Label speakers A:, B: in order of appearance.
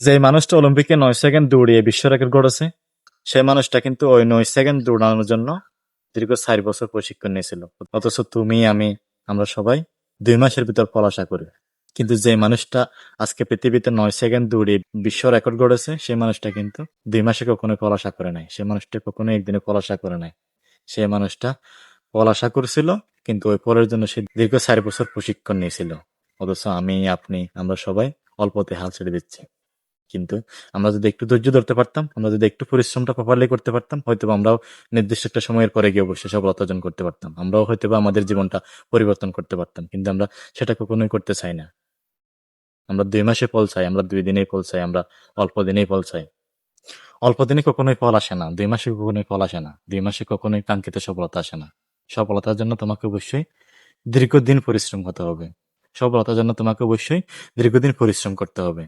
A: যে মানুষটা অলিম্পিকে 9 সেকেন্ড দৌড়িয়ে বিশ্ব রেকর্ড গড়েছে, সেই মানুষটা কিন্তু ওই 9 সেকেন্ড দৌড়ানোর জন্য দীর্ঘ 4 বছর প্রশিক্ষণ নিয়েছিল। অথচ তুমি, আমি, আমরা সবাই 2 মাসের ভিতর ফল আশা করি। কিন্তু যে মানুষটা আজকে পৃথিবীতে 9 সেকেন্ড দৌড়িয়ে বিশ্ব রেকর্ড গড়েছে, সেই মানুষটা কিন্তু 2 মাসে কখনোই ফল আশা করে নাই। সেই মানুষটা কখনোই একদিনে ফল আশা করে নাই। সেই মানুষটা ফল আশা করছিল, কিন্তু ওই ফলের জন্য সে দীর্ঘ 4 বছর প্রশিক্ষণ নিয়েছিল। অথচ আমি, আপনি, আমরা সবাই অল্পতে হাল ছেড়ে দিচ্ছি। কিন্তু আমরা যদি একটু ধৈর্য ধরতে পারতাম, আমরা যদি একটু পরিশ্রমটা প্রপারলি করতে পারতাম, হয়তো আমরাও নির্দিষ্ট একটা সময়ের পরে গিয়ে অবশ্যই সফলতা অর্জন করতে পারতাম। আমরাও হয়তো আমাদের জীবনটা পরিবর্তন করতে পারতাম। কিন্তু আমরা সেটা কখনোই করতে চাই না। আমরা 2 মাসে ফল চাই, আমরা 2 দিনেই ফল চাই, আমরা অল্প দিনেই ফল চাই। অল্প দিনে কখনোই ফল আসে না, 2 মাসে কখনোই ফল আসে না, 2 মাসে কখনোই কাঙ্ক্ষিত সফলতা আসে না। সফলতার জন্য তোমাকে অবশ্যই দীর্ঘদিন পরিশ্রম হতে হবে। সফলতার জন্য তোমাকে অবশ্যই দীর্ঘদিন পরিশ্রম করতে হবে।